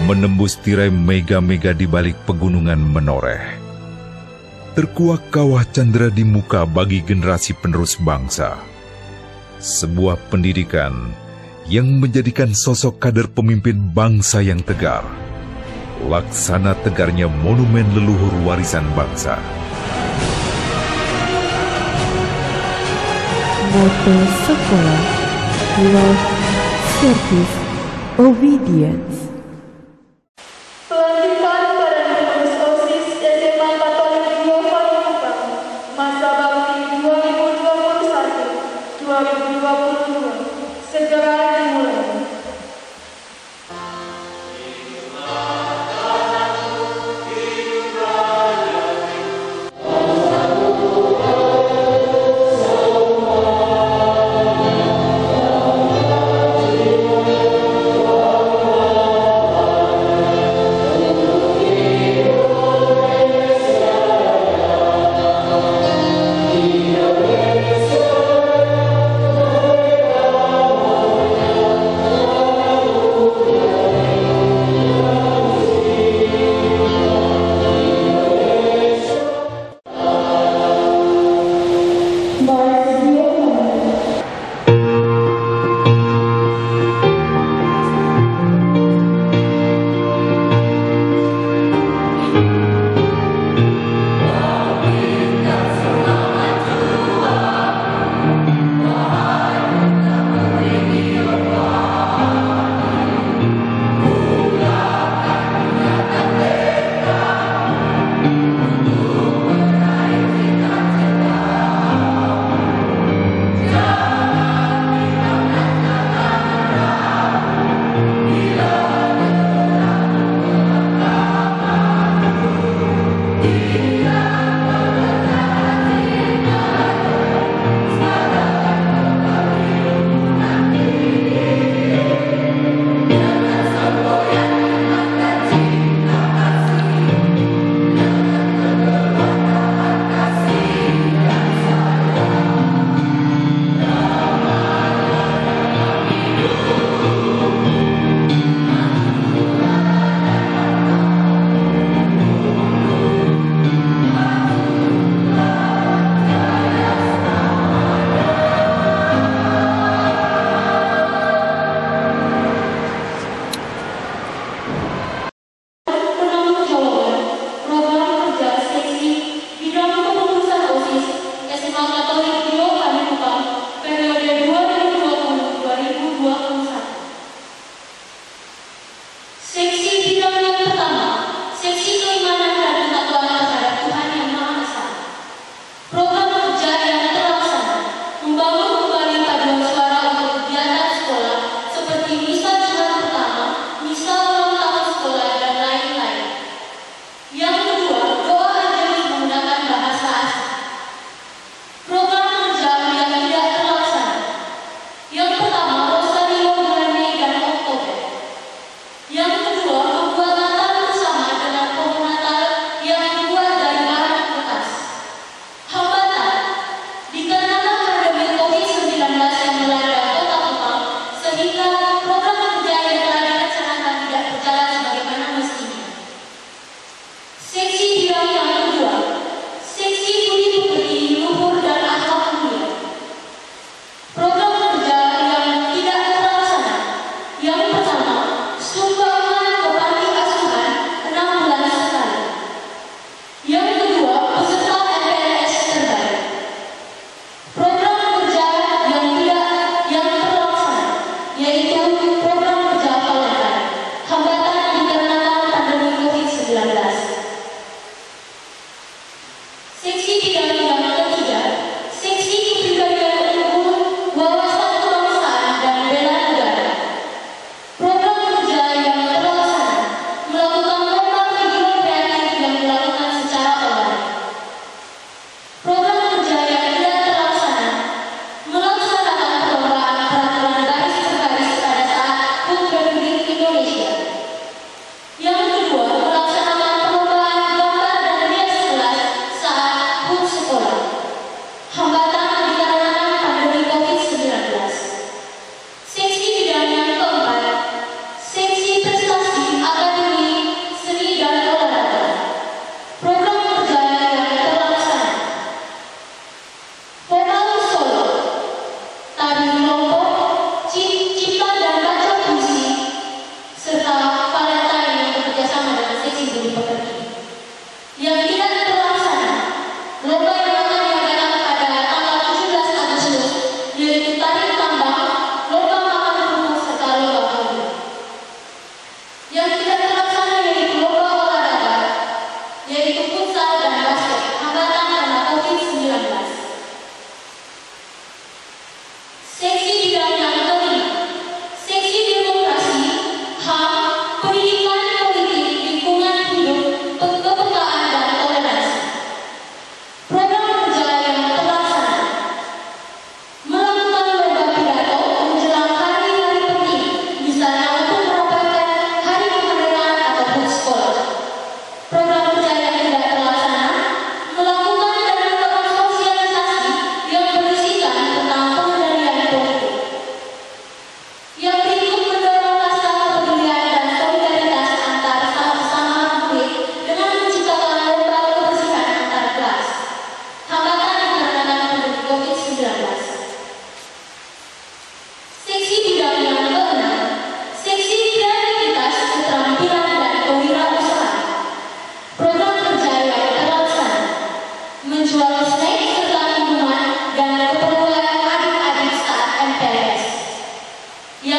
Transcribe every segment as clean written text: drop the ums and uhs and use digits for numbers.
menembus tirai mega-mega di balik pegunungan menoreh. Terkuak kawah candera di muka bagi generasi penerus bangsa. Sebuah pendidikan yang menjadikan sosok kader pemimpin bangsa yang tegar. Laksana tegarnya monumen leluhur warisan bangsa. Moto sekolah, love, service, obedience. Pelantikan para pengurus OSIS SMA Katolik Yehova Kupang, masa bakti 2021-2022, segera dimulai.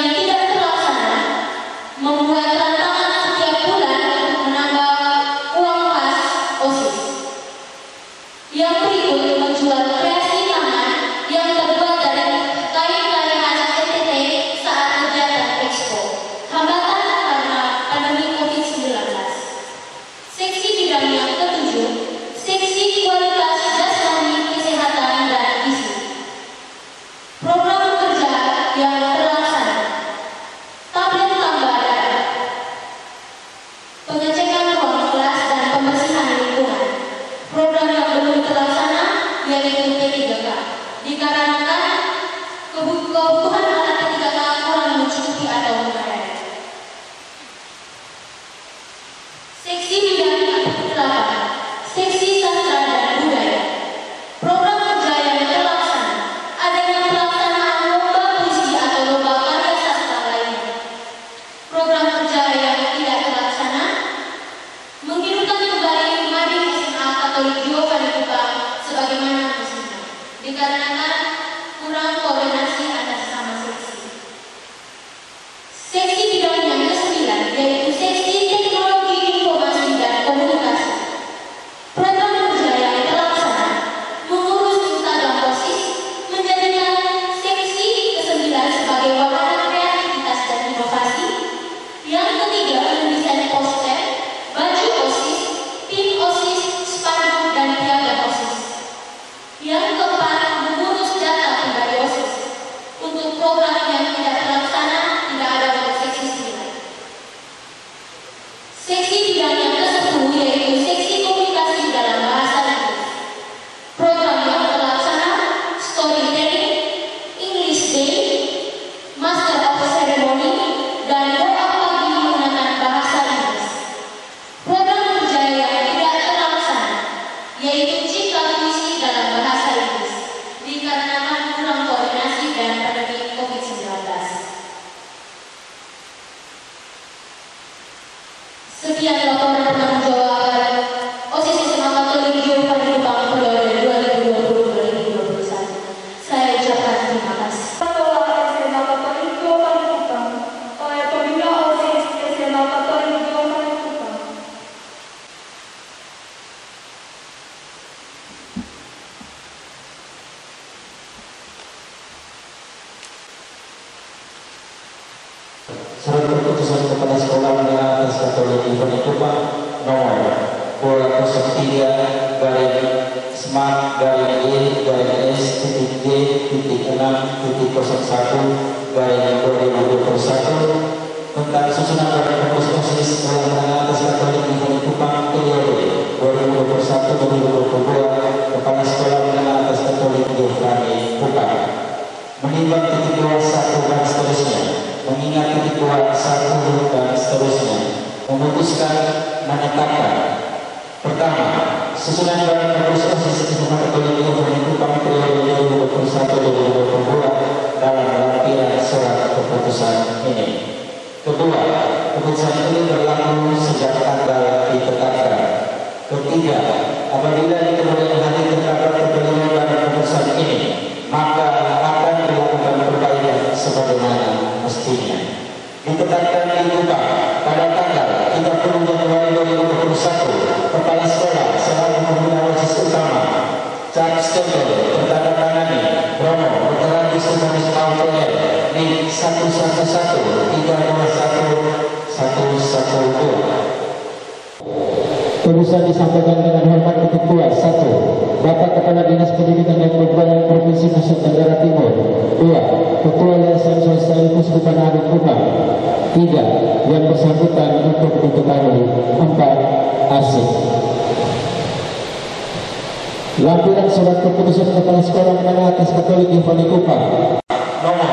yang tidak terlaksana membuat tantangan setiap bulan untuk menambah uang kas OSIS. Yang berikut menjual kreasi tangan yang terbuat dari kain-kain khas NTT saat kegiatan Expo. Hambatan karena pandemi COVID-19. Seksi bidang yang ketujuh, seksi kualitas jasmani, kesehatan, dan gizi. Program kerja yang terlaksana. Tablet tambah darah. Pengecekan ruang kelas dan pembersihan lingkungan. Program yang belum terlaksana yaitu P3K. Dikarenakan kebutuhan anak P3K kurang mencukupi atau memadai. Seksi bidang yang ke-8, seksi sastra dan budaya. Program kerja yang terlaksana, adanya pelaksanaan lomba puisi atau lomba karya sastra lainnya. Program kerja yang tidak terlaksana, menghidupkan kembali Mading SMA Katolik Giovanni Kupang sebagaimana mestinya, dikarenakan kurang koordinasi antar sesama seksi. Seksi bidang yang ke-9 yaitu seksi teknologi informasi dan komunikasi. Program kerja yang terlaksana, mengurus Instagram OSIS, menjadikan seksi ke-9 sebagai wahana kreativitas dan inovasi. Yang ketiga, mendesain poster, baju OSIS, pin OSIS, spanduk dan piagam OSIS. Yang keempat, mengurus data pribadi OSIS. Untuk program yang tidak terlaksana, tidak ada untuk seksi 9. Seksi bidang yang ke-10 yaitu seksi komunikasi dalam bahasa Inggris. Program yang terlaksana, storytelling, English Day, Master of Ceremony, dan doa pagi menggunakan bahasa Inggris. Program kerja yang tidak terlaksana yaitu cipta puisi dalam bahasa Inggris, dikarenakan kurang koordinasi dan pandemi COVID-19. Sekian laporan pertanggungjawaban OSIS SMA Katolik Giovanni Kupang periode 2020-2021. Saya ucapkan terima kasih. Sekolah SMA Katolik Giovanni Kupang oleh pembina OSIS SMA Katolik Giovanni Kupang. Surat keputusan kepala sekolah menengah atas Katolik Giovanni Kupang nomor 203 Smart E S.6.2021 tentang susunan badan pengurus OSIS sekolah menengah atas Katolik Giovanni Kupang periode 2021-2022. Kepala sekolah menengah atas Katolik Giovanni Kupang menimbang titik 1 dan seterusnya, mengingat titik 1 dan seterusnya, memutuskan menetapkan: pertama, susunan badan pengurus OSIS SMA Katolik Giovanni Kupang periode 2021-2022 dalam lampiran surat keputusan ini. Kedua, keputusan ini berlaku sejak tanggal ditetapkan. Ketiga, apabila di kemudian hari terdapat keperluan badan keputusan ini, maka akan dilakukan perbaikan sebagaimana mestinya. Ditetapkan di Kupang pada tanggal 30 Januari 2021, kepala sekolah selaku pembina OSIS utama cap stempel bertandatangani Romo Veteran Distribusi Pautel NIK 111-321-112. Tulisan disampaikan dengan hormat ketua 1. Bapak Kepala Dinas Pendidikan dan Kebudayaan Provinsi Nusa Tenggara Timur. 2. Ketua Yayasan Sosial Kuskupan Agung Kupang. 3. Yang bersangkutan untuk diketahui. 4. Asik. Lampiran surat keputusan kepala sekolah menengah atas Katolik Giovanni Kupang nomor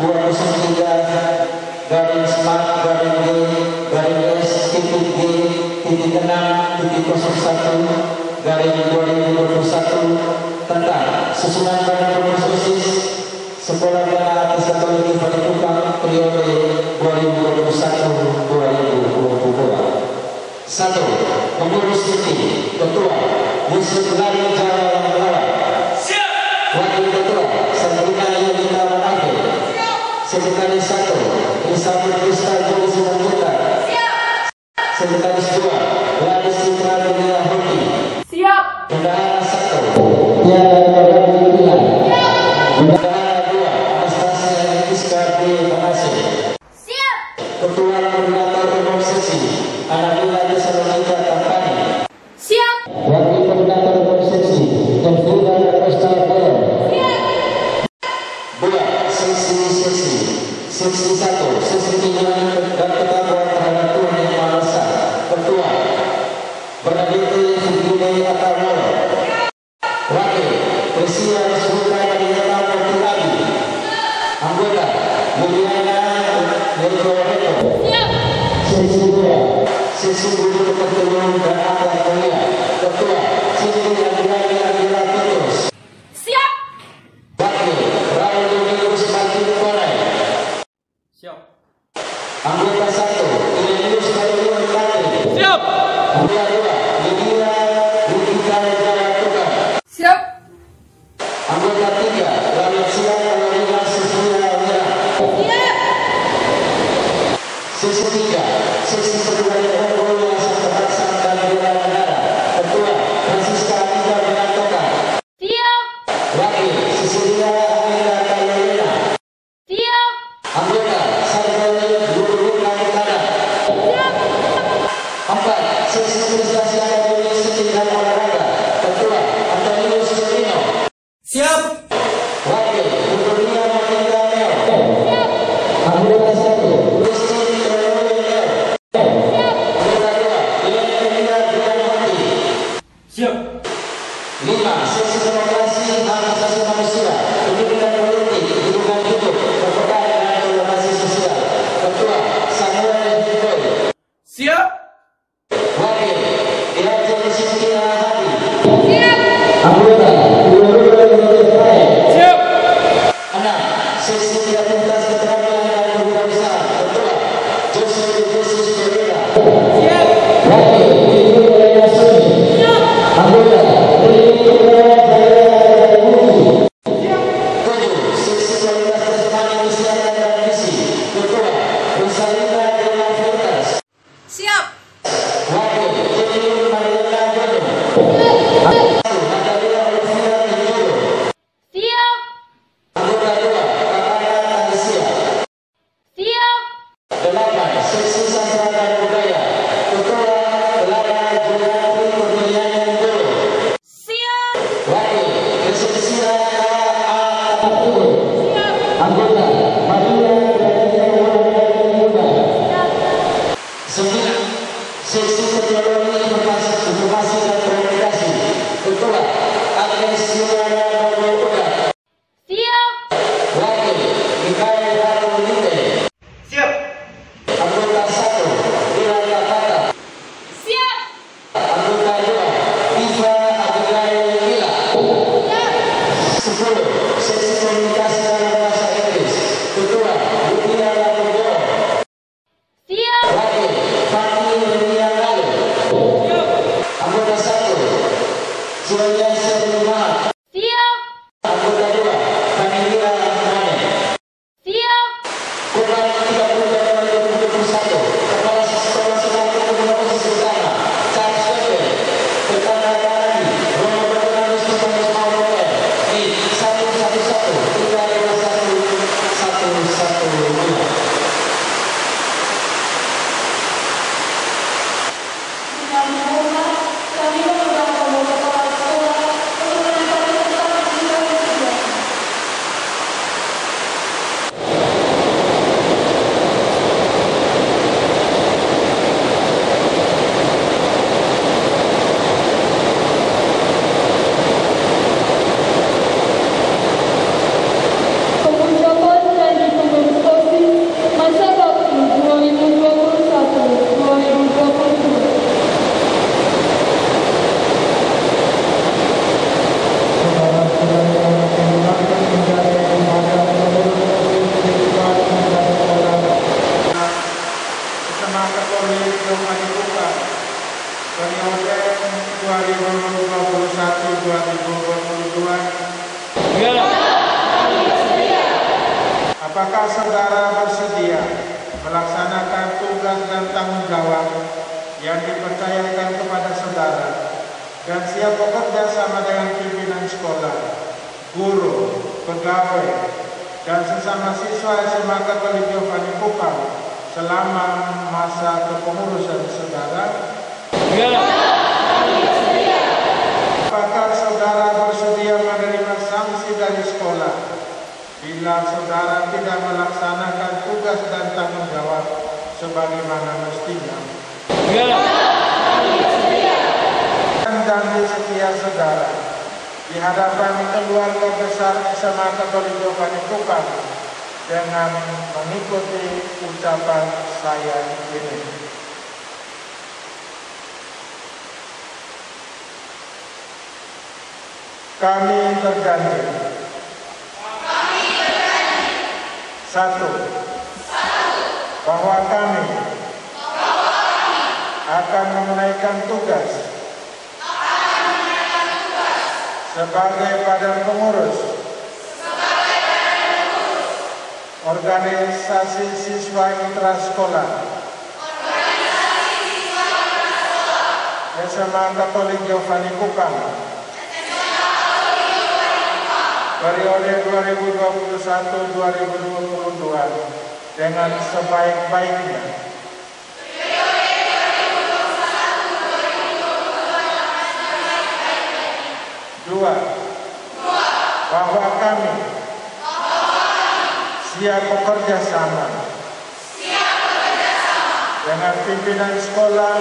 203-S.G-S.6.2021 tentang susunan badan pengurus OSIS sekolah menengah atas Katolik Giovanni Kupang periode 2021-2022. 1. Pengurus inti Ketua Yusuf Lari Jawa yang melawan. Wakil Ketua Sabrina Yolita Manage. Sekretaris 1, Elizabeth Kristal Jodi Simanjuntak. Sekretaris 2, Gladys Citra Dunia Hoki. Siap. Bendahara 1, Tiara Nurani Pilihan. Bendahara 2, Anastasia Iska D. Pengasih. Siap. Ketua Koordinator Umum Seksi, Anabila Tesalonika Tampani. Siap. Wakil Koordinator Umum Seksi, Elvira Costa Boyo. Siap. 2. Seksi. Seksi 1, Seksi 3 dan Ketua Terhadap Tuhan Yang Maha Esa. Ketua Bernadette Fugine Atamoro. Wakil Prisia Sultan Adinata Murtalabi. Anggota Mulyana Legoreto. Siap. Seksi 2, Seksi Guru Pertemuan dan Akhlak Mulia. Ketua Siti Andrani Andira Petrus. Siap. Wakil Raul Dominus Martin Korai. Siap. Anggota 1, Ilenius Kalimun Katri. Siap. Anggota 2, Lydia Rukita Jayatuka. Siap. Anggota 3, Lalitsia Kalorina Seslia Wira. Siap. Seksi 3, Seksi Perguruan Unggul yang Terpaksa dan Bela Negara. Ketua Francisca Anita Benatoka. Siap. Wakil Cecilia Amira Kalorina. Siap. Anggota Sarjana Guru Kadekada. Siap. 4. Seksi Administrasi Akademi Seni dan Olahraga. Ketua Antonius Surino. Siap. Wakil Gubernur Matinda Meo. Siap. Anggota 1, Christine Treloy Meo. Siap. Anggota 2, Ilenia Grianwati. Siap. 5. Seksi Demokrasi Hak Asasi Manusia, Pendidikan Politik, Lingkungan Hidup, Kepekaan dan Toleransi Sosial. Ketua Samuel Hitoy. Siap. Wakil Irjen Cynthia Hadi. Siap. Anggota Siap. 6. Seksi Kreativitas Keterampilan dan Kewirausahaan. Ketua Jose Yesus Pereira. Siap. Wakil Ibu Elena Suni. Siap. Anggota Rini Jaya Budi. Siap. 7. Seksi Kualitas Jasmani Kesehatan dan Gizi. Ketua Rosalina Dela Firtas. Siap. Wakil Jenny Mariana Jodo. 1. Natalia Olivia Tinjolo. Siap. Anggota 2 Kakana Tanesia. Siap. 8. Seksi Sastra dan Budaya. Ketua Lara Juliantri Kurniani Ndolo. Siap. Wakil Resensia K.A. Kapur. Siap. Anggota Maria Gracia Wardani Muda. Siap. 9. Seksi Teknologi Informasi dan Komunikasi. Ketua Agnes Yulana Nogoda. Siap. Wakil Mikael Ratu Lite. Siap. Anggota 1 Rila Kapata. Siap. Anggota 2 Iva Abigail Mila. Siap. 10. Seksi Komunikasi dalam Bahasa Inggris. Ketua Lucia Lapugo. Siap. Wakil Fani Renia Lalu. Siap. Anggota 1 Julia Serumah. Siap. Anggota 2 Familia Mane. Siap. Korban 30 Januari 2021. Kepala Sekolah Selatan Komunikasi Bersama Charles Weber. Tetangga Kanadi Romo Berkenanus Pesanus Mauroker di 111-321-115. Dengan hormat, kami mengundang Romo Kepala Sekolah untuk menyampaikan tentang pendidikan kesehatan. Pengucapan janji pengurus OSIS masa bakti 2021-2022. Bersama Kapolri Jokowi Dibuka periode 2021-2022 Siap. apabila Apakah saudara bersedia melaksanakan tugas dan tanggung jawab yang dipercayakan kepada saudara dan siap bekerja sama dengan pimpinan sekolah, guru, pegawai, dan sesama siswa SMA Katolik Giovanni Kupang selama masa kepengurusan saudara? Apakah saudara bersedia menerima sanksi dari sekolah bila saudara tidak melaksanakan tugas dan tanggung jawab sebagaimana mestinya? Janji setia saudara di hadapan keluarga besar SMA Katolik Giovanni Kupang dengan mengikuti ucapan saya ini. Kami berjanji. Satu. Bahwa kami akan menunaikan tugas sebagai badan pengurus organisasi siswa intrasekolah SMA Katolik Giovanni Kupang periode 2021-2022 dengan sebaik-baiknya. Dua, bahwa kami siap bekerja sama dengan pimpinan sekolah,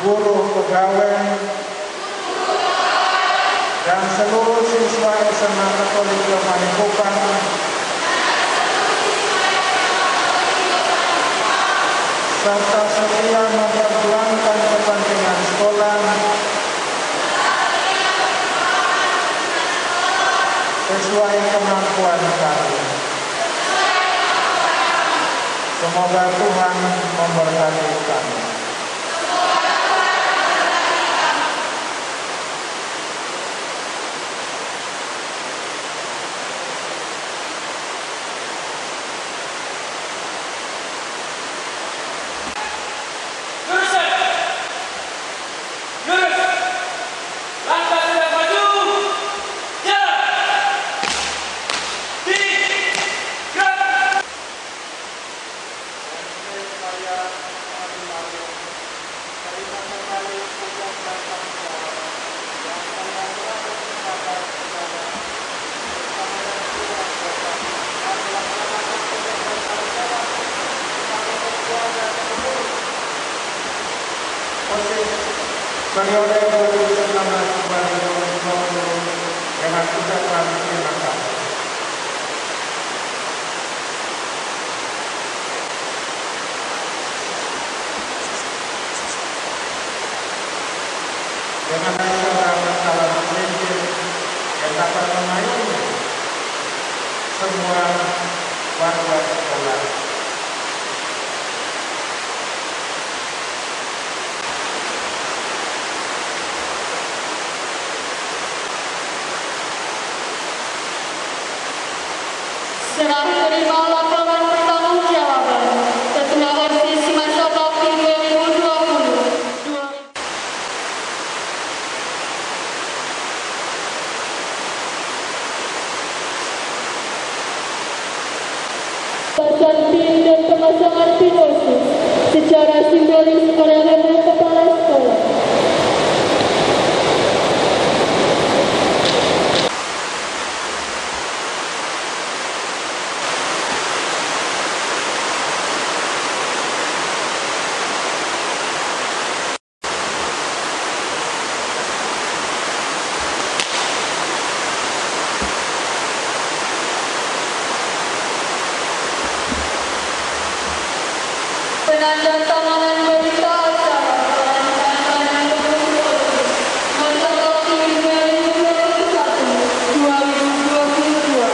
guru, pegawai, dan seluruh siswa SMA Katolik Giovanni Kupang serta setia memperjuangkan kepentingan sekolah sesuai kemampuan kami. Semoga Tuhan memberkati kami. Periode 2019-2020 dengan ucapan terima kasih. Dengan saudara salam prinsip yang dapat mengayomi semua warga sekolah. Serah terima laporan pertanggungjawaban Ketua OSIS masa bakti 2020. Pasang pin dan pemasangan pin OSIS secara simbolis oleh Wakil Kepala Sekolah. Penandatanganan berita acara pelantikan pengurus masa bakti 2021-2022.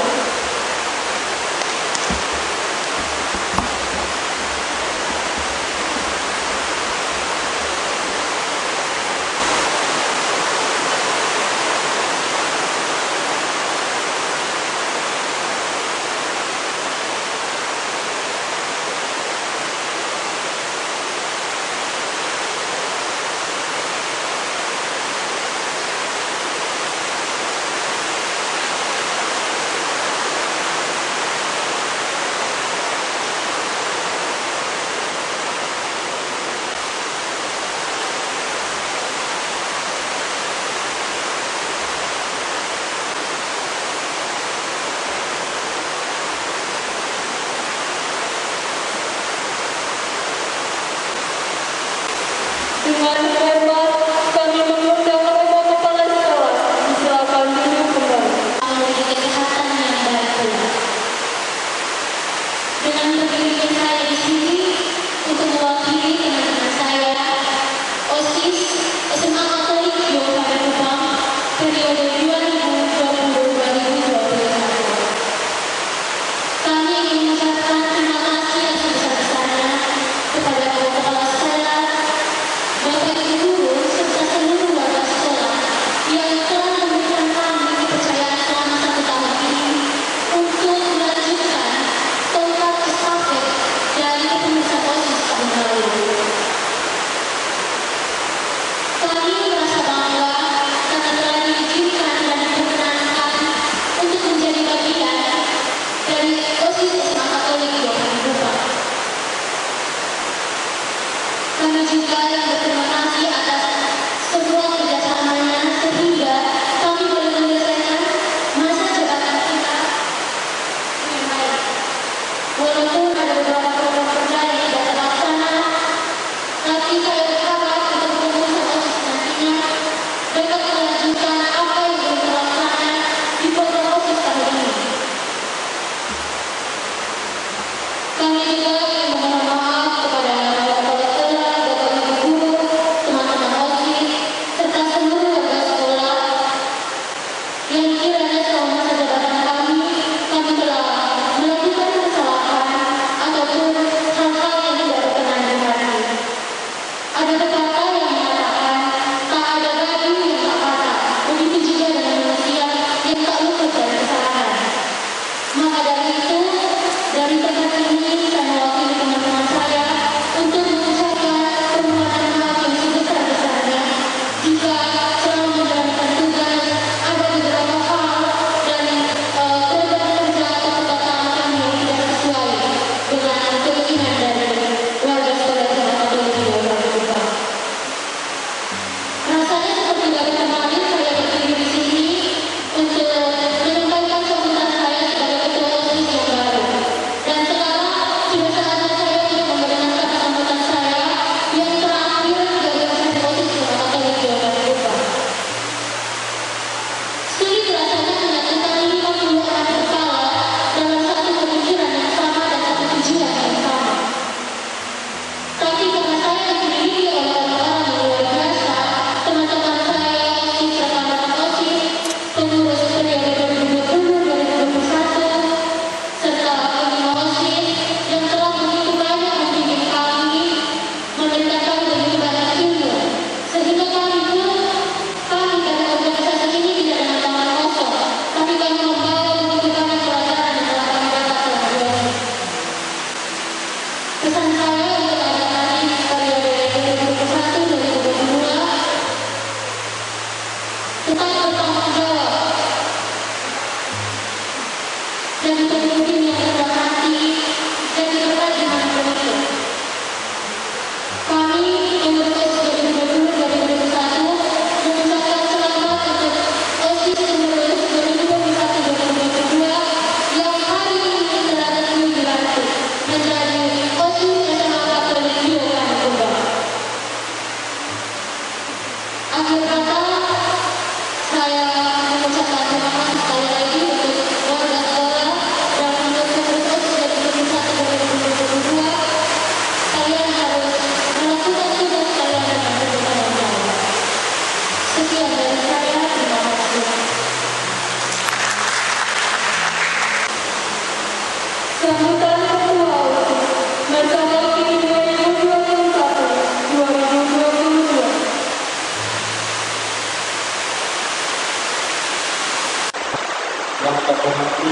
Sambutan Ketua OSIS Bertolak di 2021-2022. Yang terhormati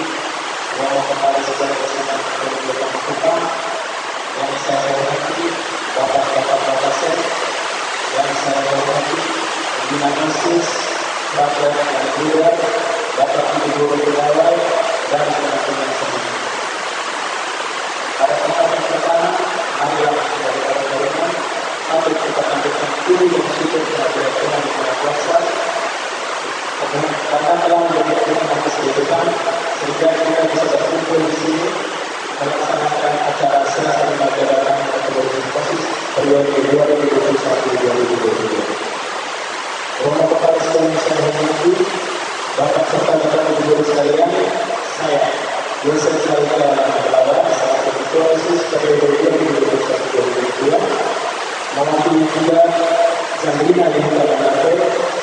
Bapak Kepala Sekolah Kesehatan Kabupaten Kupang, yang saya hormati Bapak Sek, yang saya hormati Pembina OSIS, Bapak dan Guru, Bapak Ibu Guru Pegawai, dan teman-teman semua. Pada kesempatan pertama, marilah kita berdoa, mari kita tampilkan diri yang sudah dilakukan di bulan puasa. Karena telah menjadi agenda kehidupan, sehingga kita bisa berkumpul di sini melaksanakan acara serah terima jabatan kepengurusan OSIS periode 2021-2022. Bapak Kepala Sekolah yang saya hormati, Bapak serta Bapak Ibu Guru sekalian, saya Yosef Salika Lawan, selaku Ketua OSIS periode 2021-2022, mewakili juga Zandrina Limuka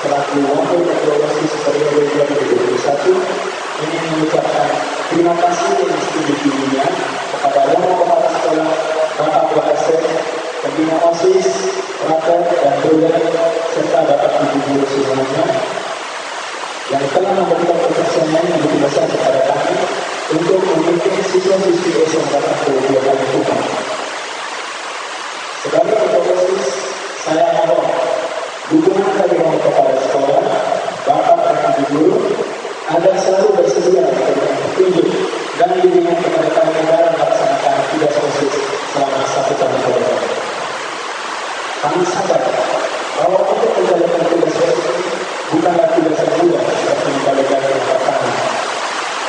selaku Wakil Ketua OSIS periode 2021, ingin mengucapkan terima kasih yang setinggi-tingginya kepada Bapak Kepala Sekolah, Bapak Sek, Pembina OSIS, Prater dan Dosen, serta Bapak Ibu Guru semuanya yang telah memberikan kepercayaan yang begitu besar kepada kami untuk memimpin siswa-siswi SMK 22 Kali Kupang. Sebagai Ketua OSIS, saya mohon dukungan dari Bapak Kepala Sekolah, Bapak dan Ibu Guru agar selalu bersedia memberikan petunjuk dan bimbingan kepada kami dalam melaksanakan tugas OSIS selama 1 tahun ke depan. Kami sadar bahwa untuk menjalankan tugas OSIS bukanlah tugas yang mudah seperti membalikan telapak tangan.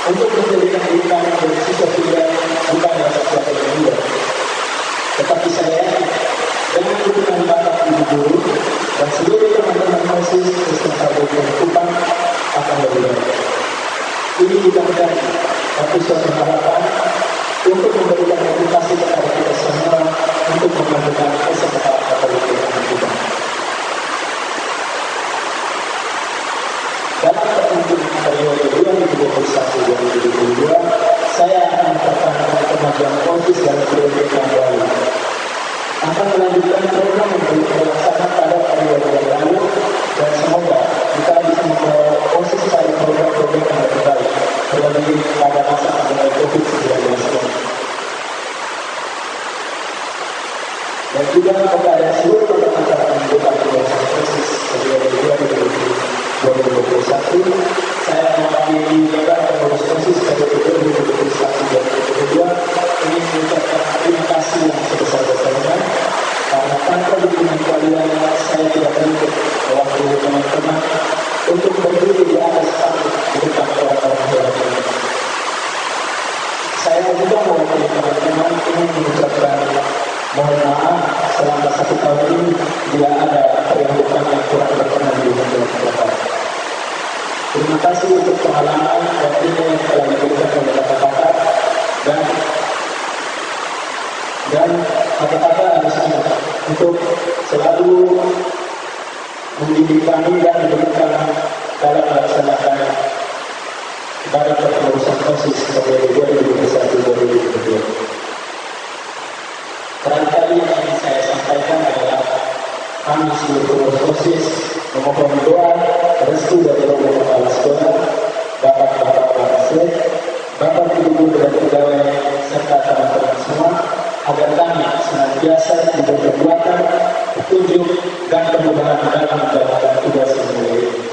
Untuk menjadikan diri kami menjadi siswa pilihan bukanlah sesuatu yang mudah. Tetapi saya yakin dengan dukungan Bapak Ibu Guru dan seluruh teman-teman OSIS SMK Kabupaten Kupang akan lebih baik. Ini juga menjadi satu suatu harapan untuk memberikan motivasi kepada kita semua untuk memajukan SMK Kabupaten Kupang. Dalam pertunjukan periode 2021-2022, saya akan mempertahankan kemajuan OSIS dalam periode yang baru. Akan melanjutkan program yang belum terlaksana pada periode yang lalu, dan semoga kita bisa membawa OSIS pada program-program yang lebih baik, terlebih pada masa pandemi COVID-19 ini. Dan juga kepada seluruh pengacara anggota pengurusan OSIS periode 2021, saya mewakili juga pengurus OSIS periode 2021-2022 ingin mengucapkan terima kasih yang sebesar-besarnya, karena tanpa dukungan kalian saya tidak mungkin mewakili teman-teman untuk berdiri di atas panggung di depan orang-orang hebat ini. Saya juga mewakili teman-teman ingin mengucapkan mohon maaf selama 1 tahun ini bila ada pernyataan yang kurang berkenan di masyarakat. Terima kasih untuk pengalaman dan ilmu yang telah diberikan oleh kakak-kakak dan kakak-kakak harusnya untuk selalu mendidik kami dan memberikan dalam melaksanakan ibadah kepengurusan OSIS periode 2021-2022. Barangkali yang ingin saya sampaikan adalah kami seluruh pengurus OSIS memohon doa restu dari Bapak Kepala Sekolah, Bapak Sek, Bapak Ibu Guru dan pegawai serta teman-teman semua agar kami senantiasa diberi kekuatan, petunjuk dan kemudahan dalam menjalankan tugas yang mulia ini.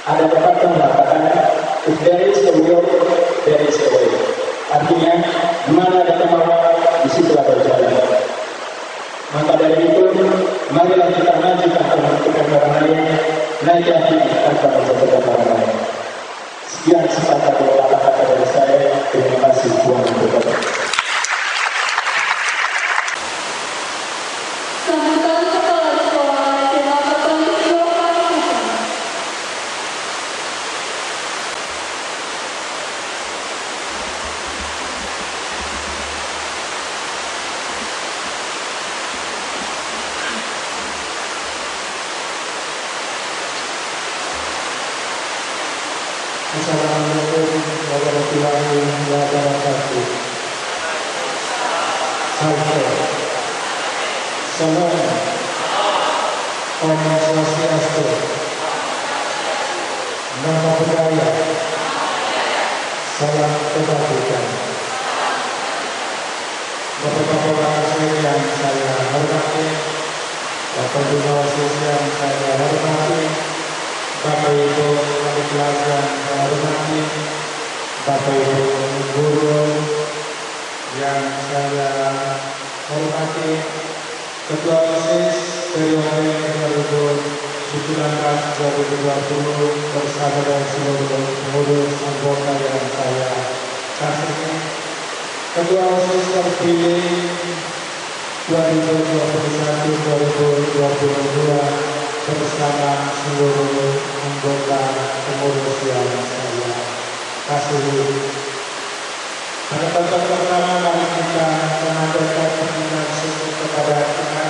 Ada pepatah mengatakan, if there is a will, there is a way. Artinya, di mana ada kemauan, di situlah berjalan. Maka dari itu, marilah kita maju tanpa menentukan orang lain, naik hati tanpa menentukan orang lain. Sekian sepatah kata-kata dari saya. Terima kasih Tuhan memberkati. Sambutan Kepala Sekolah SMA Kabupaten Kupang. Assalamualaikum warahmatullahi wabarakatuh. Halte, Salam, Om Swastiastu, Namo Buddhaya, salam kebajikan. Bapak-bapak yang saya hormati, Bapak Ibu yang saya hormati, Bapak Ibu wali kelas yang saya hormati, Bapak Ibu guru yang saya hormati, Ketua OSIS periode 2019-2020 bersama dengan seluruh pengurus anggota yang saya kasih. Ketua OSIS terpilih 2021-2022 bersama seluruh anggota pengurus yang saya kasih. Pada tempat pertama mari kita mengaturkan pujian syukur kepada Tuhan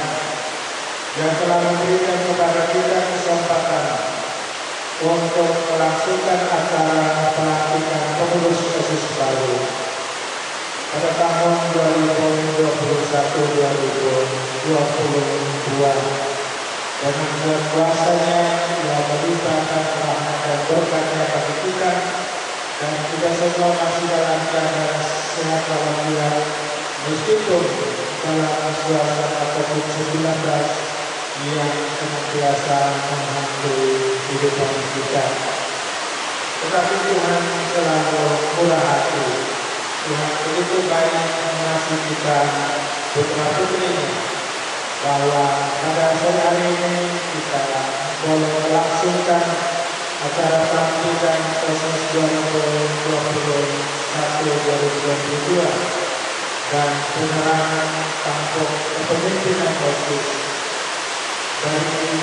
yang telah memberikan kepada kita kesempatan untuk melangsungkan acara pelantikan pengurus OSIS baru pada tahun 2021-2022 dengan kuasanya yang melimpahkan rahmat dan berkatnya bagi kita, dan kita semua masih dalam keadaan sehat walafiat meskipun dalam suasana COVID-19 yang senantiasa menghantui kehidupan kita. Tetapi Tuhan selalu murah hati. Tuhan begitu baik mengasihi kita putra putrinya, bahwa pada sore hari ini kita boleh melangsungkan acara pelantikan OSIS 2021-2022 dan penyerahan tampuk kepemimpinan OSIS dari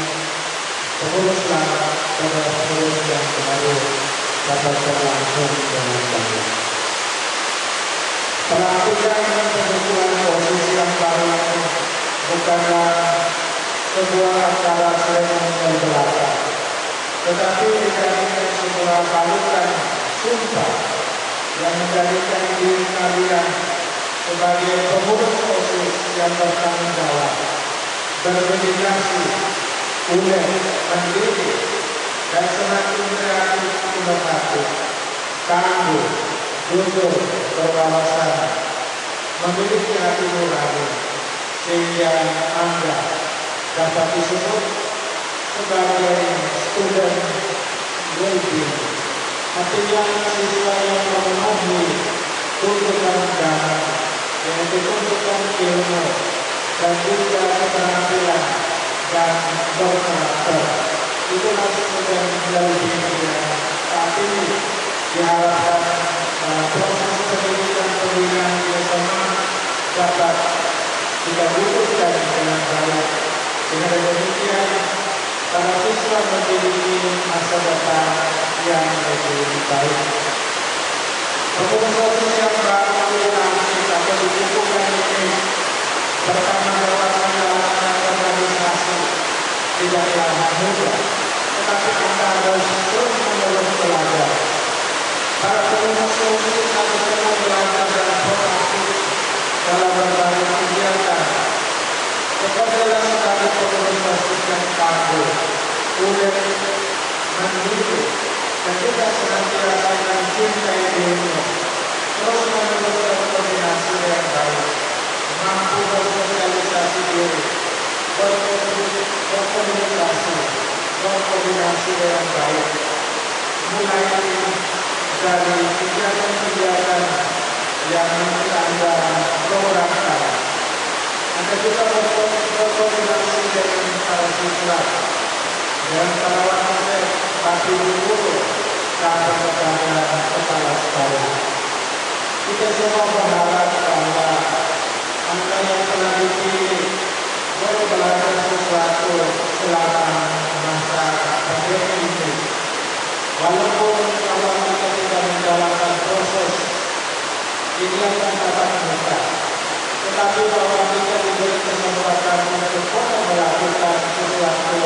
pengurus lama pada pengurus yang baru dapat berlangsung dengan baik. Pelantikan pembentukan OSIS yang baru bukanlah sebuah acara seremonial belaka, tetapi dijadikan sebuah balutan sumpah yang menjadikan diri kalian sebagai pengurus OSIS yang bertanggung jawab, berdedikasi, ulet, mandiri, dan semakin kreatif inovatif, tangguh, jujur, berwawasan, memiliki hati nurani, sehingga Anda dapat disebut sebagai student well-being, artinya siswa yang memenuhi tuntutan negara, yaitu tuntutan ilmu dan juga keterampilan dan berkarakter. Itulah student well-being yang saat ini diharapkan proses pendidikan pembinaan di SMA dapat kita wujudkan dengan baik. Dengan demikian, para siswa memiliki masa depan yang lebih baik. Pengurus OSIS yang baru dilantik atau dikukuhkan ini bertanggung jawab menjalankan organisasi tidaklah mudah, tetapi Anda harus terus-menerus belajar. Para pengurus OSIS harus terus belajar dan proaktif dalam berbagai kegiatan. Kepada sebagai pengurus OSIS yang tangguh, ulet, mandiri, dan juga senantiasa mencintai dirinya, terus menerus berkoordinasi yang baik, mampu bersosialisasi diri, berkomunikasi, berkoordinasi yang baik, mulai dari kegiatan-kegiatan yang Anda programkan. Anda juga berkoordinasi dengan para siswa dan para wakil bagi guru dan kepada kepala sekolah. Kita semua berharap bahwa Anda yang telah dipilih boleh belajar sesuatu selama masa pandemi ini. Walaupun kalau kita tidak menjalankan proses ini akan dapat mudah, tetapi bahwa kita diberi kesempatan untuk melakukan sesuatu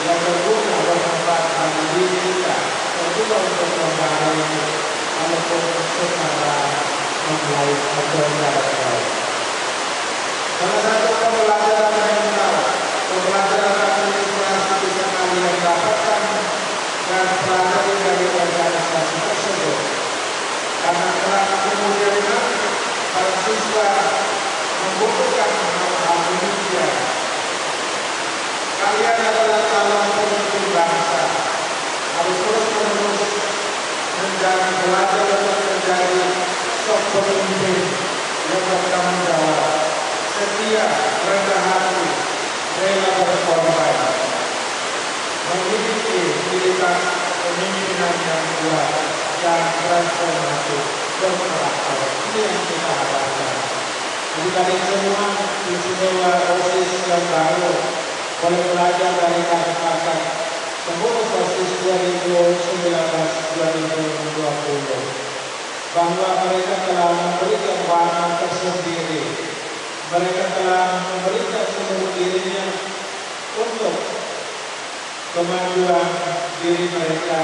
yang berguna bermanfaat bagi diri kita, dan juga untuk orang lain, walaupun secara online atau jarak jauh. Salah satu pembelajaran mental, pembelajaran administrasi bisa kalian dapatkan dan pelajari dari organisasi tersebut. Karena kelak kemudian nanti para siswa membutuhkan hal-hal demikian. Kalian adalah calon pemimpin bangsa, harus terus-menerus menjadi belajar untuk menjadi sok pemimpin yang bertanggung jawab, setia, rendah hati, rela berkorban, memiliki itikat pemimpinan yang kuat dan transformatif berkarakter. Ini yang kita harapkan. Adik-adik semua istimewa OSIS yang baru boleh belajar dari kakak-kakak pengurus OSIS 2019-2020 bahwa mereka telah memberikan warna tersendiri. Mereka telah memberikan seluruh dirinya untuk kemajuan diri mereka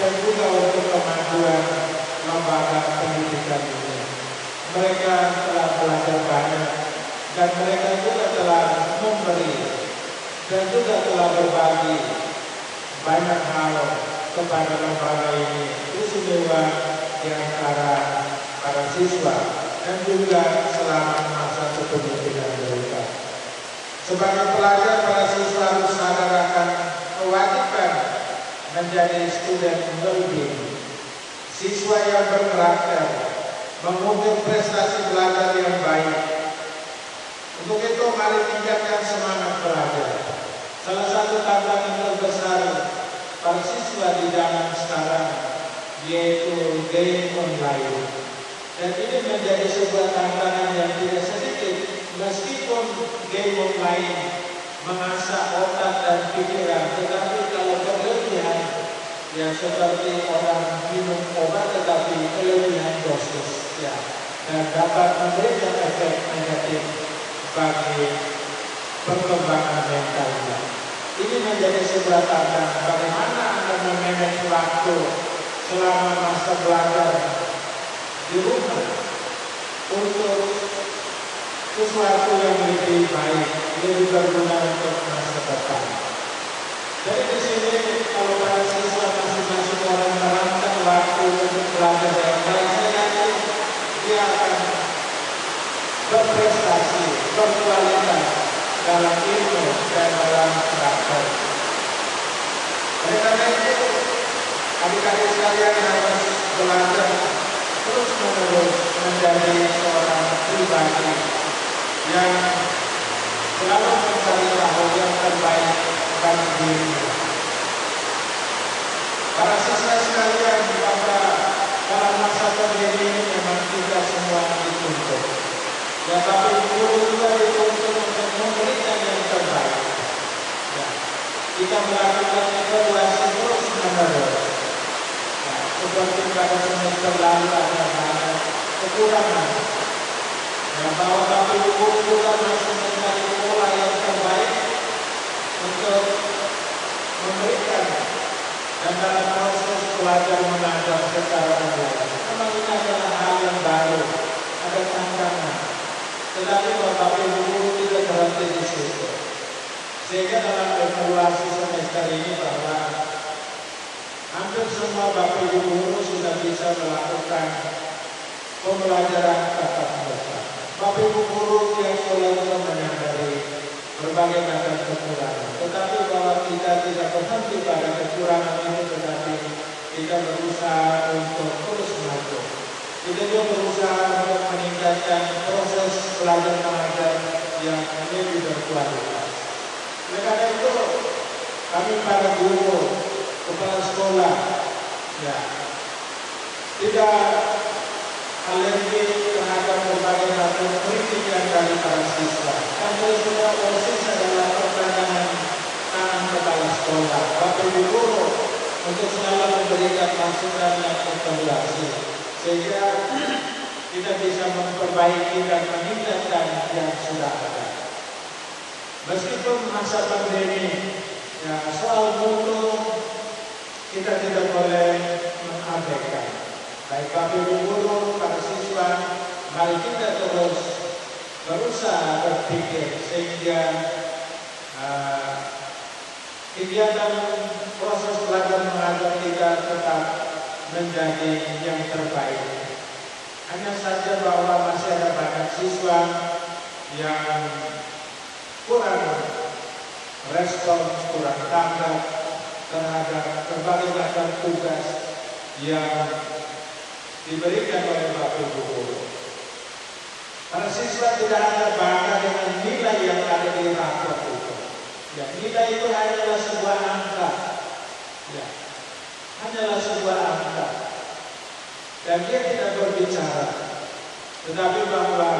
dan juga untuk kemajuan lembaga pendidikan ini. Mereka telah belajar banyak dan mereka juga telah memberi dan juga telah berbagi banyak hal kepada lembaga ini, istimewa di antara para siswa dan juga selama masa kepemimpinan mereka. Sebagai pelajar, para siswa harus sadar akan kewajiban menjadi student learning, siswa yang berkarakter, mengukur prestasi belajar yang baik. Untuk itu mari tingkatkan semangat belajar. Salah satu tantangan terbesar para siswa di zaman sekarang yaitu game online. Dan ini menjadi sebuah tantangan yang tidak sedikit, meskipun game online mengasah otak dan pikiran, tetapi kalau berlebihan, ya seperti orang minum obat tetapi kelebihan dosis, ya, dan dapat memberikan efek negatif bagi perkembangan mentalnya. Ini menjadi sebuah tantangan bagaimana Anda memanage waktu selama masa belajar di rumah untuk sesuatu yang lebih baik, lebih berguna untuk masa depan. Jadi di sini kalau para siswa masing-masing orang merancang waktu untuk belajar yang baik, saya yakin dia akan berprestasi, berkualitas dalam ilmu dan dalam karakter. Oleh karena itu, adik-adik sekalian harus belajar terus-menerus menjadi seorang pribadi yang selalu mencari tahu yang terbaik bagi dirinya. Para siswa sekalian, dalam masa pandemi ini memang kita semua dituntut. Ya, tapi guru juga dituntut untuk memberikan yang terbaik. Ya, kita melakukan evaluasi terus-menerus. Seperti pada semester lalu ada banyak kekurangan. Ya, bahwa tapi guru juga masih mencari pola yang terbaik untuk memberikan dan dalam proses belajar mengajar secara online. Memang ini adalah hal yang baru, ada tantangan. Tetapi Bapak Ibu guru tidak berhenti di situ. Sehingga dalam evaluasi semester ini bahwa hampir semua Bapak Ibu guru sudah bisa melakukan pembelajaran tatap muka. Bapak Ibu guru yang selalu menyadari berbagai macam kekurangan. Tetapi bahwa kita tidak berhenti pada kekurangan ini, tetapi kita berusaha untuk terus maju. Kita juga berusaha untuk meningkatkan proses belajar mengajar yang lebih berkualitas. Oleh karena itu, kami para guru, kepala sekolah, ya, tidak alergi terhadap berbagai macam kritikan dari para siswa. Karena semua OSIS adalah pertanyaan tangan kepala sekolah, Bapak Ibu guru, untuk selalu memberikan masukan yang akomodasi, sehingga kita bisa memperbaiki dan meningkatkan yang sudah ada. Meskipun masa pandemi, ya, soal mutu kita tidak boleh mengabaikan. Baik Bapak Ibu guru, para siswa, mari kita terus berusaha berpikir sehingga kegiatan proses belajar mengajar kita tetap menjadi yang terbaik. Hanya saja bahwa masih ada banyak siswa yang kurang respon, kurang tanggap terhadap berbagai macam tugas yang diberikan oleh Bapak Ibu guru. Para siswa tidak hanya bangga dengan nilai yang ada di rapor itu. Ya, nilai itu hanyalah sebuah angka. Ya, hanyalah sebuah angka. Dan dia tidak berbicara. Tetapi bahwa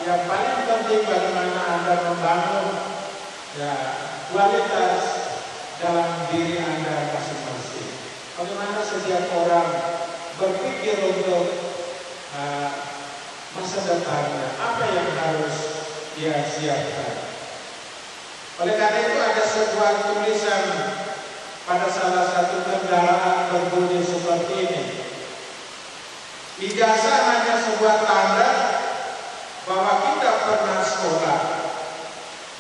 yang paling penting bagaimana Anda membangun ya, kualitas dalam diri Anda masing-masing. Bagaimana setiap orang berpikir untuk masa depannya, apa yang harus dia siapkan. Oleh karena itu ada sebuah tulisan pada salah satu kendaraan berbunyi seperti ini. Ijazah hanya sebuah tanda bahwa kita pernah sekolah,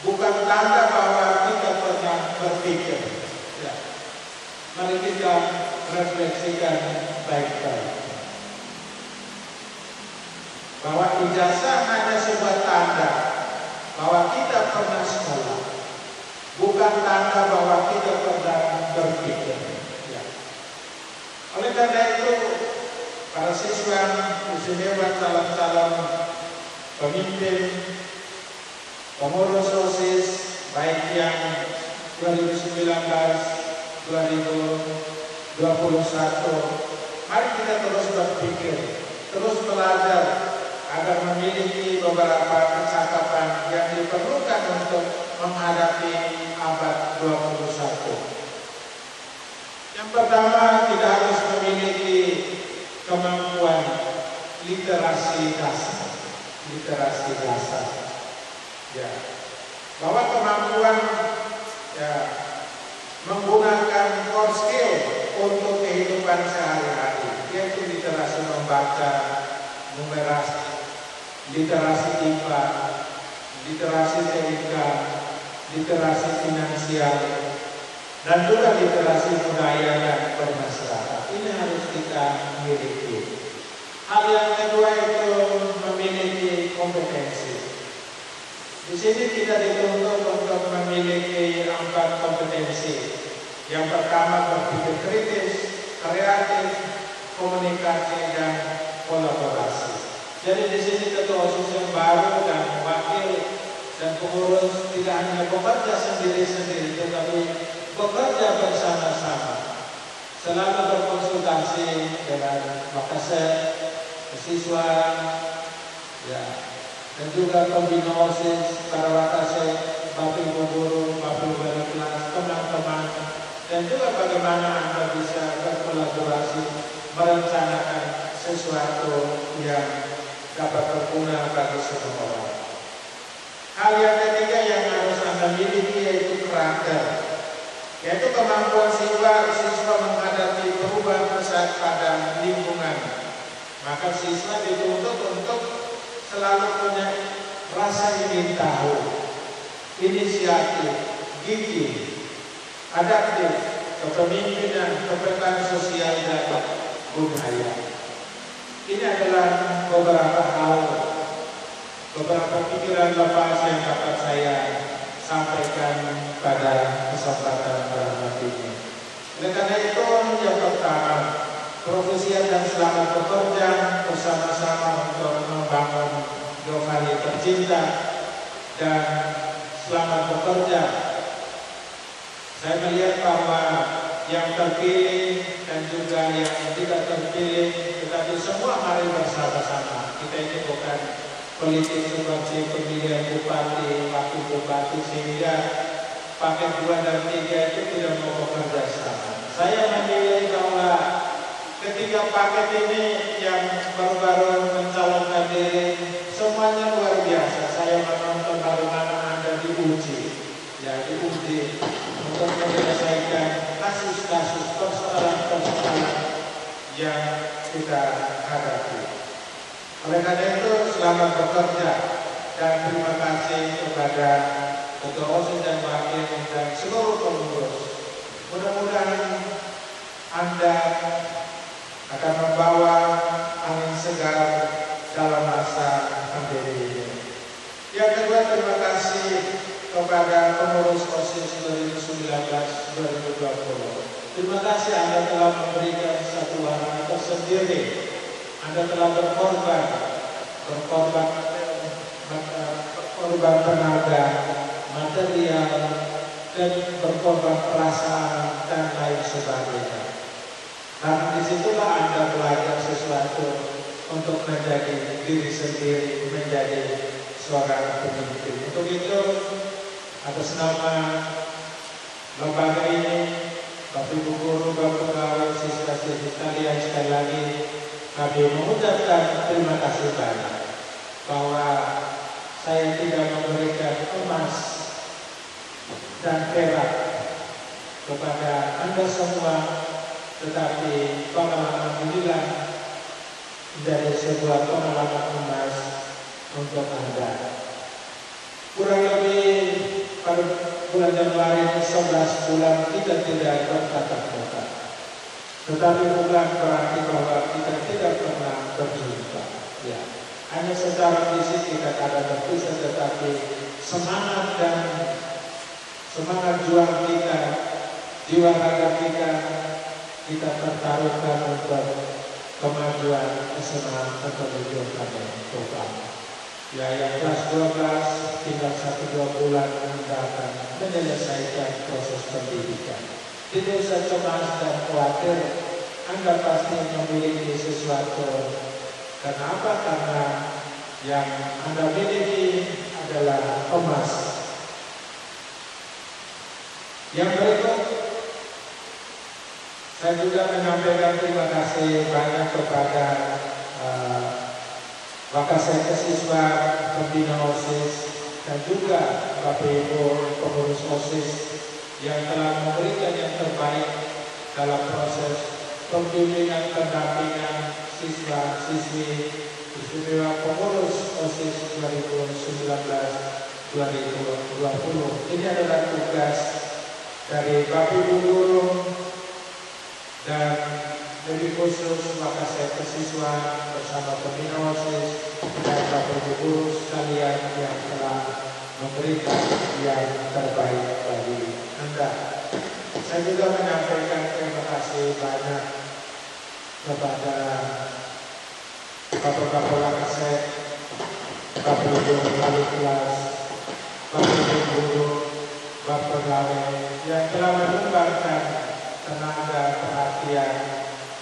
bukan tanda bahwa kita pernah berpikir. Ya. Mari kita refleksikan baik-baik. Bahwa ijazah hanya sebuah tanda bahwa kita pernah sekolah, bukan tanda bahwa kita pernah berpikir. Ya. Oleh karena itu, para siswa istimewa calon-calon pemimpin, pengurus OSIS, baik yang 2019, 2021, mari kita terus berpikir, terus belajar agar memiliki beberapa kecakapan yang diperlukan untuk menghadapi abad 21. Yang pertama, kita harus memiliki kemampuan literasi dasar. Literasi dasar. Ya. Bahwa kemampuan ya, menggunakan core skill untuk kehidupan sehari-hari, yaitu literasi membaca, numerasi, literasi IPA, literasi TIK, literasi finansial, dan juga literasi budaya dan bermasyarakat. Ini harus kita miliki. Hal yang kedua itu memiliki kompetensi. Di sini kita dituntut untuk memiliki 4 kompetensi. Yang pertama berpikir kritis, kreatif, komunikasi, dan kolaborasi. Jadi di sini ketua OSIS yang baru dan wakil dan pengurus tidak hanya bekerja sendiri-sendiri, tetapi bekerja bersama-sama. Selalu berkonsultasi dengan Makassar, siswa, ya, dan juga pembina OSIS, para Makassar, Bapak Ibu guru, Bapak Ibu wali kelas, teman-teman, dan juga bagaimana Anda bisa berkolaborasi merencanakan sesuatu yang dapat berguna bagi semua orang. Hal yang ketiga yang harus Anda miliki yaitu karakter, yaitu kemampuan siswa menghadapi perubahan pesat pada lingkungan. Maka siswa dituntut untuk selalu punya rasa ingin tahu, inisiatif, gigih, adaptif, kepemimpinan, kepekaan sosial dan budaya. Ini adalah beberapa hal, beberapa pikiran lepas yang dapat saya sampaikan pada kesempatan berhati ini. Oleh karena itu, yang pertama, profesi dan selamat bekerja bersama-sama untuk membangun Giovanni tercinta dan selamat bekerja. Saya melihat bahwa yang terpilih dan juga yang tidak terpilih, tetapi semua mari bersama-sama. Kita ini bukan politik seperti pemilihan bupati, wakil bupati, sehingga paket 2 dan 3 itu tidak mau bekerja sama. Saya menilai bahwa ketiga paket ini yang baru-baru mencalonkan diri, semuanya luar biasa. Saya menonton bagaimana Anda diuji, ya diuji untuk menyelesaikan kasus-kasus, persoalan-persoalan yang kita hadapi. Oleh karena itu, selamat bekerja. dan terima kasih kepada Ketua OSIS dan Wakil dan seluruh pengurus. Mudah-mudahan Anda akan membawa angin segar dalam masa pandemi ini. Yang kedua, terima kasih kepada pengurus OSIS 2019-2020. Terima kasih Anda telah memberikan satu warna tersendiri. Anda telah berkorban tenaga, material, dan berkorban perasaan dan lain sebagainya. Karena disitulah Anda belajar sesuatu untuk menjadi diri sendiri, menjadi seorang pemimpin. Untuk itu, atas nama lembaga ini, Bapak Ibu Guru, Bapak Pegawai, siswa-siswi sekalian, sekali lagi kami mengucapkan terima kasih banyak bahwa saya tidak memberikan emas dan perak kepada Anda semua, tetapi pengalaman inilah menjadi sebuah pengalaman emas untuk Anda. Kurang lebih pada bulan Januari 11 bulan kita tidak bertatap muka, tetapi bukan berarti bahwa kita tidak pernah berjumpa. Ya, hanya secara fisik kita kadang berpisah, tetapi semangat juang kita, jiwa raga kita pertaruhkan untuk kemajuan kesenangan kepentingan bersama. Ya, yang kelas 12 tinggal 1-2 bulan mendatang menyelesaikan proses pendidikan. Tidak usah cemas dan khawatir, Anda pasti memiliki sesuatu. Kenapa? Karena yang Anda miliki adalah emas. Yang berikut, saya juga menyampaikan terima kasih banyak kepada Wakasek siswa pembina OSIS dan juga Bapak Ibu pengurus OSIS yang telah memberikan yang terbaik dalam proses pembimbingan pendampingan siswa-siswi, istimewa pengurus OSIS 2019-2020. Ini adalah tugas dari Bapak Ibu Guru dan lebih khusus Wakasek siswa bersama pembina OSIS dan Bapak Ibu Guru sekalian yang telah memberikan yang terbaik bagi Anda. Saya juga menyampaikan terima kasih banyak kepada Bapak-Bapak Wakasek, Bapak Ibu Wali kelas, Bapak Ibu Guru, Bapak Pegawai yang telah menyumbangkan tenaga, perhatian,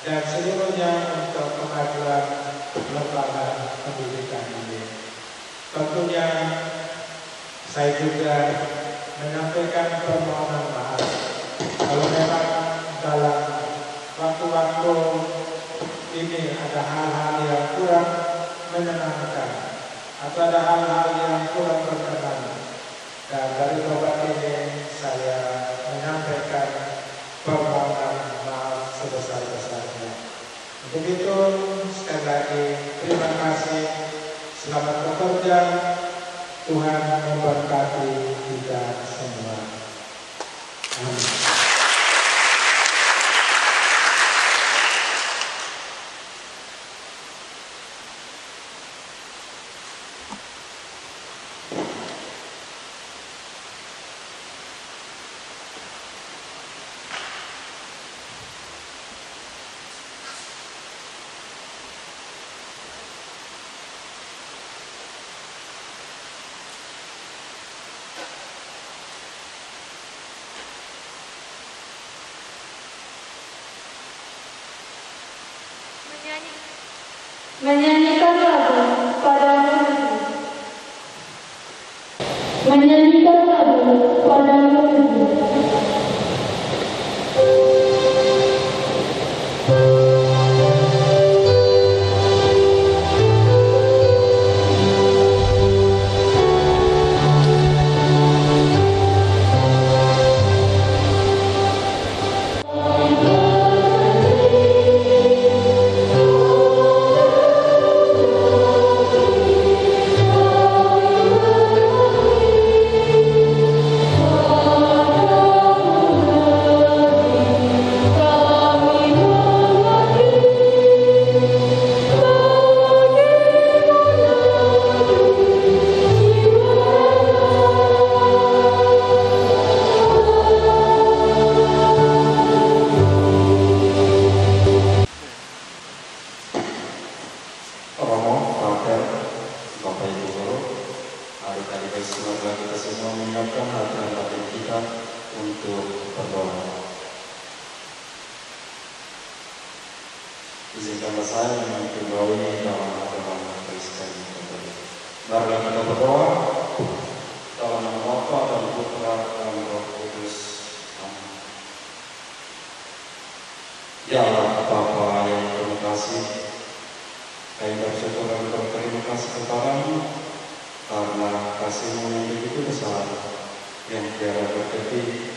dan seluruhnya untuk kemajuan lembaga pendidikan ini. Tentunya saya juga menyampaikan permohonan maaf kalau memang dalam waktu-waktu ini ada hal-hal yang kurang menyenangkan atau ada hal-hal yang kurang berkenan. Dan dari tempat ini saya menyampaikan permohonan maaf sebesar-besarnya. Untuk itu sekali lagi terima kasih, selamat bekerja, Tuhan memberkati kita semua. Amin. Menyanyikan lagu Padamu Negeri. Menyanyikan lagu Padamu Negeri. Thank you. semoga kita semua menyiapkan hati dan batin kita untuk berdoa. Izinkanlah saya memimpin doa ini dalam agama Kristen. Marilah kita berdoa dalam nama Bapa dan Putra dan Roh Kudus. Amin. Ya Allah Bapa yang penuh kasih, kami bersyukur dan berterima kasih kepadamu karena kasih-Mu yang begitu besar, yang tiada berhenti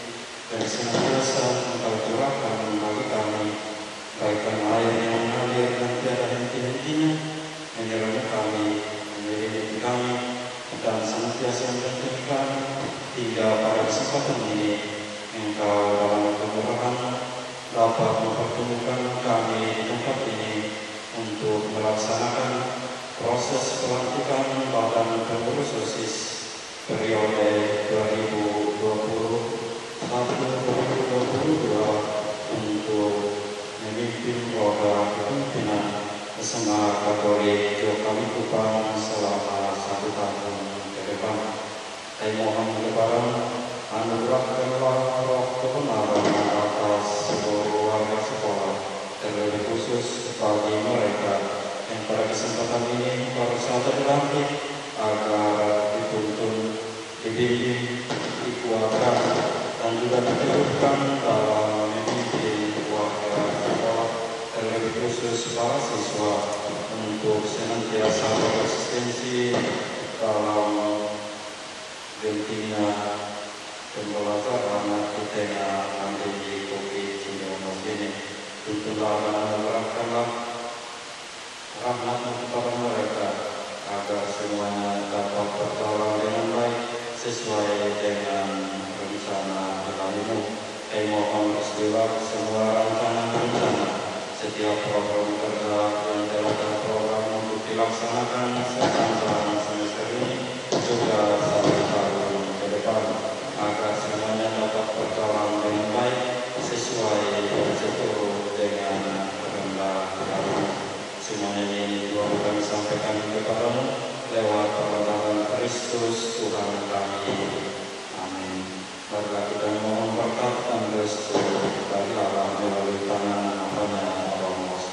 dan senantiasa Engkau curahkan bagi kami, bagaikan air yang mengalir dan tiada henti-hentinya, menyertai kami, menyelimuti kami, dan senantiasa menjadikan hingga pada kesempatan ini Engkau dalam kemurahan dapat mempertemukan kami di tempat ini untuk melaksanakan proses pelantikan Badan Pengurus OSIS periode 2021-2022 untuk memimpin roda kepemimpinan SMA Katolik Jokalikupan selama 1 tahun ke depan. Kami mohon kepada-Mu, anugerahkanlah roh kebenaran atas seluruh warga sekolah, terlebih khusus bagi mereka yang pada kesempatan ini baru saja dilantik, agar dituntun, dibimbing, dikuatkan, dan juga diteguhkan dalam memimpin warga sekolah, terlebih khusus para siswa, untuk senantiasa bereksistensi dalam gentingnya pembelajaran di tengah pandemi COVID-19 ini. Tuntunlah dan anugerahkanlah rahmat-Mu kepada mereka, agar semuanya dapat berjalan dengan baik sesuai dengan rencana ilahi-Mu. Kami mohon restuilah semua rencana-rencana setiap program kerja dan jalankan program untuk dilaksanakan sepanjang semester ini, juga 1 tahun ke depan, agar semuanya dapat berjalan dengan baik sesuai seturut dengan kehendak Allah. Semuanya ini Tuhan kami sampaikan kepada-Mu lewat perkataan Kristus Tuhan kami. Amin. Marilah kita mohon berkat dan restu dari Allah melalui tangan hamba-Nya Roh Kudus.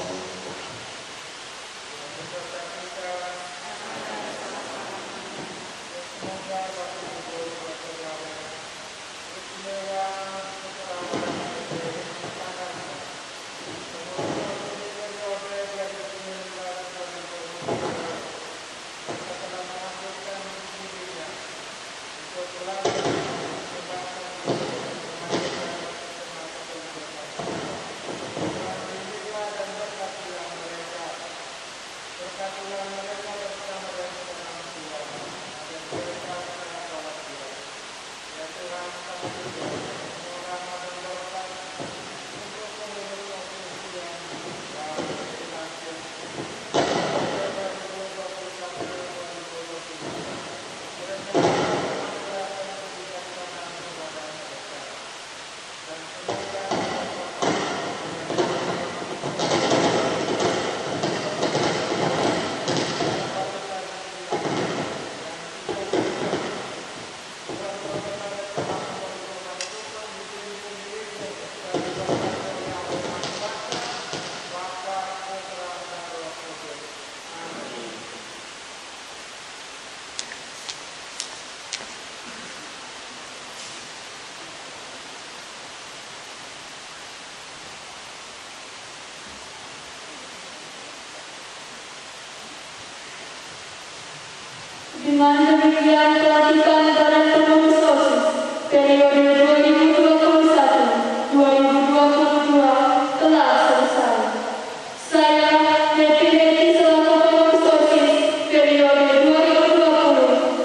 Dengan demikian pelantikan Badan Pengurus OSIS periode 2021-2022 telah selesai. Saya Happy selaku Pengurus OSIS periode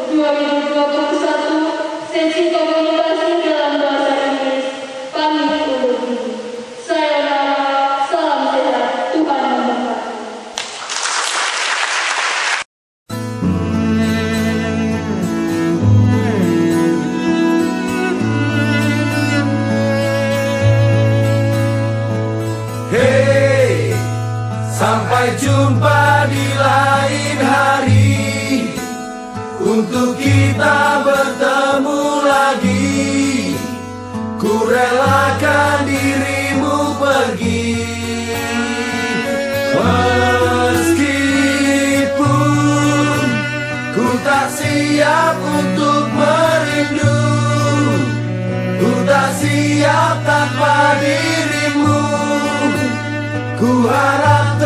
2020-2021 sesi komunikasi dalam bahasa Inggris pamit undur diri. Sayonara, salam sehat, Tuhan memberkati. untuk kita bertemu lagi. Ku relakan dirimu pergi, meskipun ku tak siap untuk merindu. Ku tak siap tanpa dirimu. Ku harap